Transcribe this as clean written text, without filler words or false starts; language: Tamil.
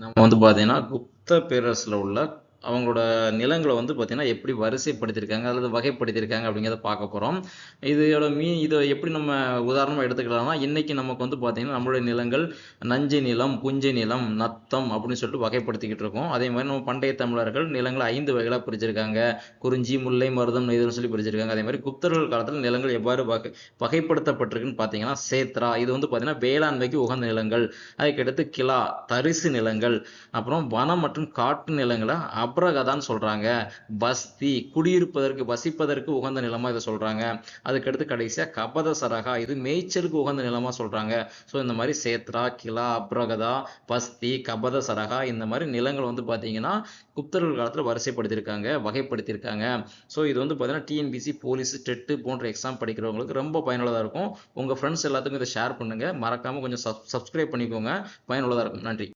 நம்ம வந்து பார்த்தீங்கன்னா குப்த பேரரசில் உள்ள அவங்களோட நிலங்களை வந்து பார்த்தீங்கன்னா எப்படி வரிசைப்படுத்தியிருக்காங்க அல்லது வகைப்படுத்தியிருக்காங்க அப்படிங்கிறத பார்க்க போகிறோம். இதை எப்படி நம்ம உதாரணமாக எடுத்துக்கலாம்னா, இன்னைக்கு நமக்கு வந்து பார்த்தீங்கன்னா நம்மளுடைய நிலங்கள் நஞ்சை நிலம், புஞ்சை நிலம், நத்தம் அப்படின்னு சொல்லிட்டு வகைப்படுத்திக்கிட்டு இருக்கோம். அதே மாதிரி நம்ம பண்டைய தமிழர்கள் நிலங்களை 5 வகைகளாக பிரிச்சிருக்காங்க. குறிஞ்சி, முல்லை, மருதம், நெய்தல்னு சொல்லி பிரிச்சிருக்காங்க. அதே மாதிரி குப்தர்கள் காலத்தில் நிலங்கள் எவ்வாறு வகைப்படுத்தப்பட்டிருக்குன்னு பார்த்தீங்கன்னா, சேத்ரா இது வந்து பார்த்தீங்கன்னா வேளாண்மைக்கு உகந்த நிலங்கள். அதுக்கடுத்து கிலா தரிசு நிலங்கள், அப்புறம் வனம் மற்றும் காட்டு நிலங்களை அப்ரகதான்னு சொல்றாங்க. பஸ்தி குடியிருப்பதற்கு வசிப்பதற்கு உகந்த நிலமா இதை சொல்றாங்க. அதுக்கடுத்து கடைசியா கபத சரகா இது மேய்ச்சலுக்கு உகந்த நிலமா சொல்றாங்க. ஸோ இந்த மாதிரி சேத்ரா, கிலா, அப்ரகதா, பஸ்தி, கபத சரகா இந்த மாதிரி நிலங்கள் வந்து பார்த்தீங்கன்னா குப்தர்கள் காலத்தில் வரிசைப்படுத்தியிருக்காங்க, வகைப்படுத்தியிருக்காங்க. ஸோ இது வந்து பார்த்தீங்கன்னா டிஎன்பிசி, போலீஸ், டெட்டு போன்ற எக்ஸாம் படிக்கிறவங்களுக்கு ரொம்ப பயனுள்ளதாக இருக்கும். உங்கள் ஃப்ரெண்ட்ஸ் எல்லாத்துக்கும் இதை ஷேர் பண்ணுங்க. மறக்காம கொஞ்சம் சப்ஸ்கிரைப் பண்ணிக்கோங்க. பயனுள்ளதாக இருக்கும். நன்றி.